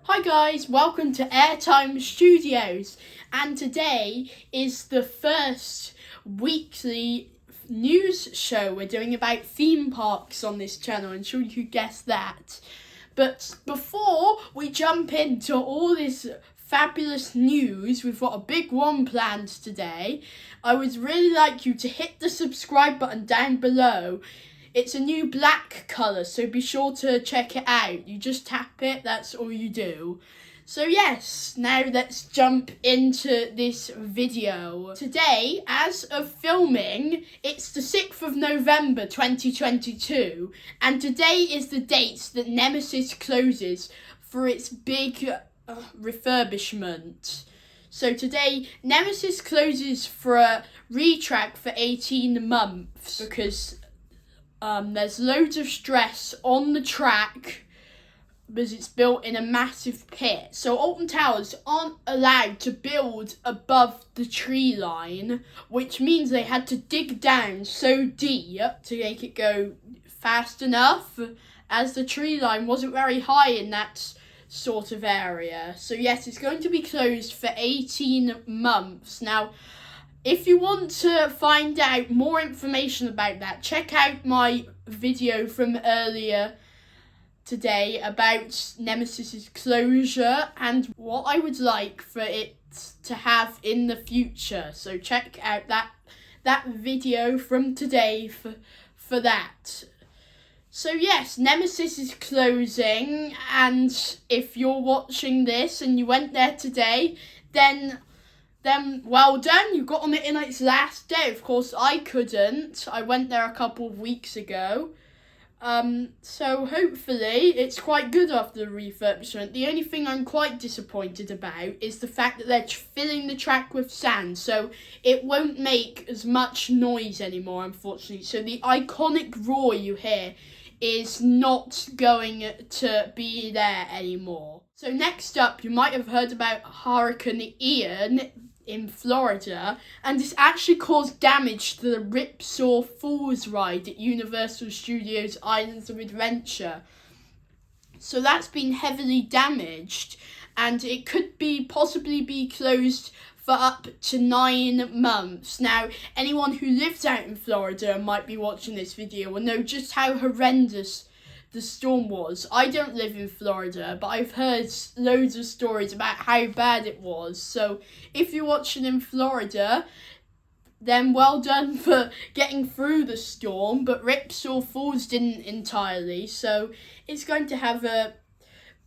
Hi guys, welcome to Airtime Studios, and today is the first weekly news show we're doing about theme parks on this channel. I'm sure you could guess that. But before we jump into all this fabulous news, we've got a big one planned today. I would really like you to hit the subscribe button down below. It's a new black colour, so be sure to check it out. You just tap it, that's all you do. So yes, now let's jump into this video. Today, as of filming, it's the 6th of November 2022, and today is the date that Nemesis closes for its big refurbishment. So today, Nemesis closes for a retrack for 18 months because there's loads of stress on the track because it's built in a massive pit. So Alton Towers aren't allowed to build above the tree line, which means they had to dig down so deep to make it go fast enough, as the tree line wasn't very high in that sort of area. So yes, it's going to be closed for 18 months. Now, if you want to find out more information about that, check out my video from earlier today about Nemesis's closure and what I would like for it to have in the future. So check out that video from today for that. So yes, Nemesis is closing, and if you're watching this and you went there today, then well done, you got on it in its last day. Of course, I couldn't. I went there a couple of weeks ago. So hopefully it's quite good after the refurbishment. The only thing I'm quite disappointed about is the fact that they're filling the track with sand, so it won't make as much noise anymore, unfortunately. So the iconic roar you hear is not going to be there anymore. So next up, you might have heard about Hurricane Ian in Florida, and this actually caused damage to the Ripsaw Falls ride at Universal Studios Islands of Adventure. So that's been heavily damaged, and it could possibly be closed for up to 9 months. Now, anyone who lives out in Florida and might be watching this video will know just how horrendous the storm was. I don't live in Florida, but I've heard loads of stories about how bad it was. So if you're watching in Florida, then well done for getting through the storm, but Ripsaw Falls didn't entirely, so it's going to have a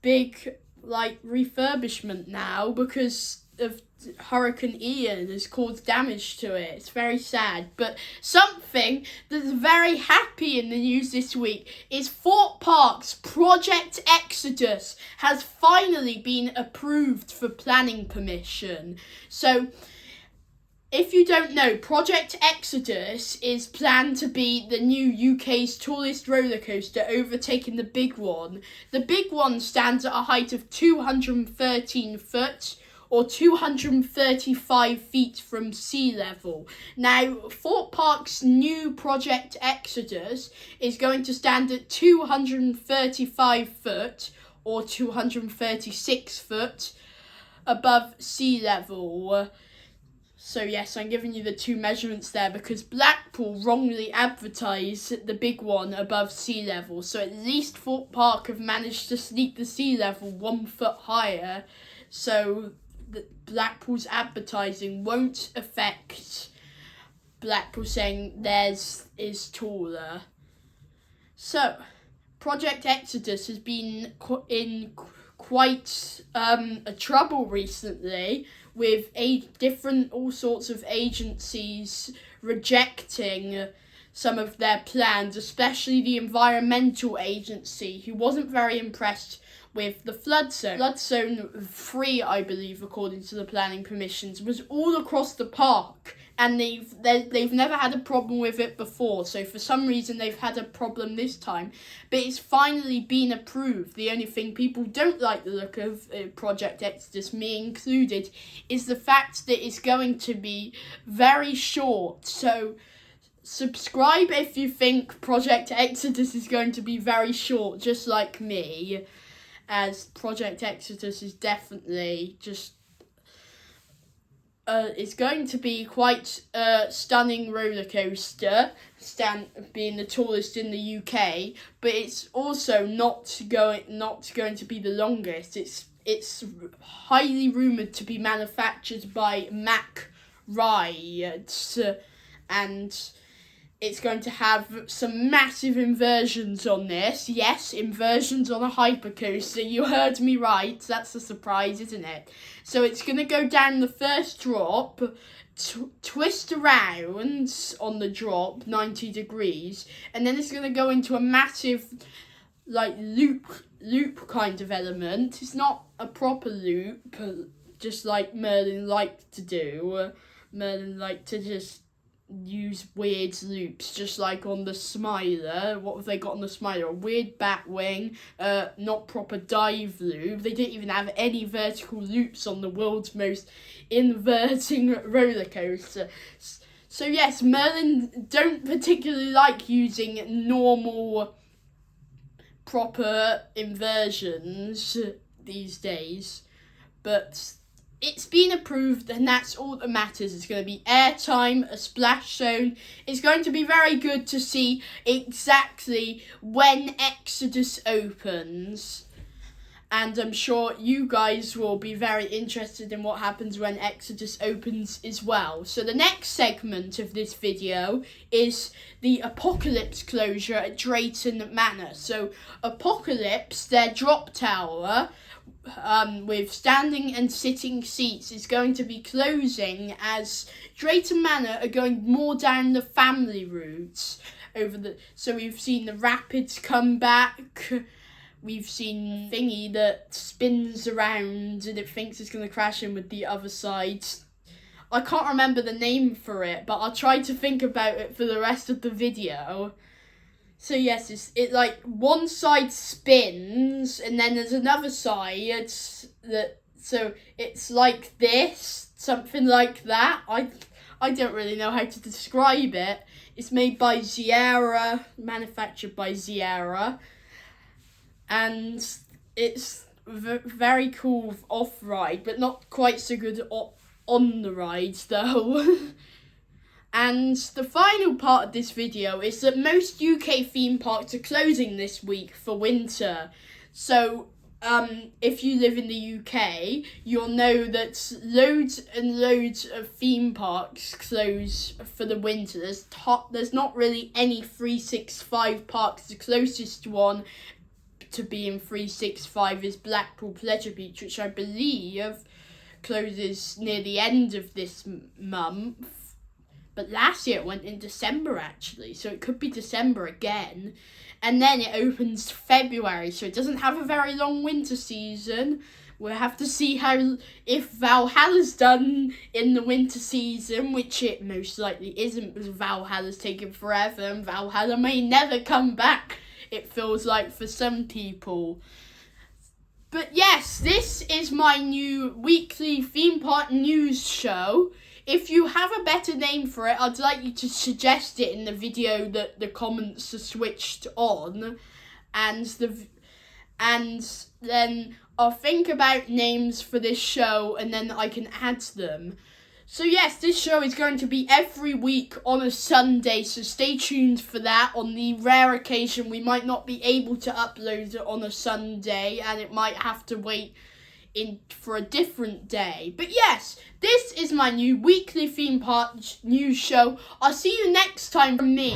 big refurbishment now because of Hurricane Ian has caused damage to it. It's very sad. But something that's very happy in the news this week is Thorpe Park's Project Exodus has finally been approved for planning permission. So if you don't know, Project Exodus is planned to be the new UK's tallest roller coaster, overtaking the big one. The big one stands at a height of 213 foot, or 235 feet from sea level. Now, Thorpe Park's new Project Exodus is going to stand at 235 foot, or 236 foot, above sea level. So yes, I'm giving you the two measurements there because Blackpool wrongly advertised the big one above sea level. So at least Thorpe Park have managed to sneak the sea level 1 foot higher. So Blackpool's advertising won't affect Blackpool saying theirs is taller. So, Project Exodus has been in quite a trouble recently with all sorts of agencies rejecting some of their plans, especially the Environmental Agency, who wasn't very impressed with the flood zone. Flood zone 3, I believe, according to the planning permissions, was all across the park, and they've never had a problem with it before, so for some reason they've had a problem this time, but it's finally been approved. The only thing people don't like the look of Project Exodus, me included, is the fact that it's going to be very short. So subscribe if you think Project Exodus is going to be very short, just like me. as Project Exodus is definitely just it's going to be quite a stunning roller coaster, being the tallest in the UK, but it's also not going to be the longest. It's highly rumoured to be manufactured by Mack Rides, and it's going to have some massive inversions on this. Yes, inversions on a hypercoaster. You heard me right. That's a surprise, isn't it? So it's going to go down the first drop, twist around on the drop, 90 degrees, and then it's going to go into a massive, like, loop kind of element. It's not a proper loop, just like Merlin liked to do. Merlin liked to just use weird loops, just like on the Smiler. What have they got on the Smiler? A weird bat wing, not proper dive loop. They didn't even have any vertical loops on the world's most inverting roller coaster. So yes, Merlin don't particularly like using normal, proper inversions these days, but it's been approved, and that's all that matters. It's going to be airtime, a splash zone. It's going to be very good to see exactly when Exodus opens. And I'm sure you guys will be very interested in what happens when Exodus opens as well. So the next segment of this video is the Apocalypse closure at Drayton Manor. So Apocalypse, their drop tower, with standing and sitting seats, is going to be closing as Drayton Manor are going more down the family route. So we've seen the Rapids come back. We've seen thingy that spins around and it thinks it's going to crash in with the other side. I can't remember the name for it, but I'll try to think about it for the rest of the video. So yes, it like one side spins and then there's another side so it's like this, something like that. I don't really know how to describe it. It's made by Sierra, manufactured by Sierra, and it's very cool off-ride, but not quite so good on the rides though. And the final part of this video is that most UK theme parks are closing this week for winter. So if you live in the UK, you'll know that loads and loads of theme parks close for the winter. There's not really any 365 parks. The closest one to being 365 is Blackpool Pleasure Beach, which I believe closes near the end of this month. But last year it went in December actually, so it could be December again. And then it opens February, so it doesn't have a very long winter season. We'll have to see if Valhalla's done in the winter season, which it most likely isn't, because Valhalla's taken forever and Valhalla may never come back, it feels like, for some people. But yes, this is my new weekly theme park news show. If you have a better name for it, I'd like you to suggest it in the video that the comments are switched on. And then I'll think about names for this show and then I can add them. So yes, this show is going to be every week on a Sunday, so stay tuned for that. On the rare occasion we might not be able to upload it on a Sunday and it might have to wait for a different day. But yes, this is my new weekly theme park news show. I'll see you next time from me.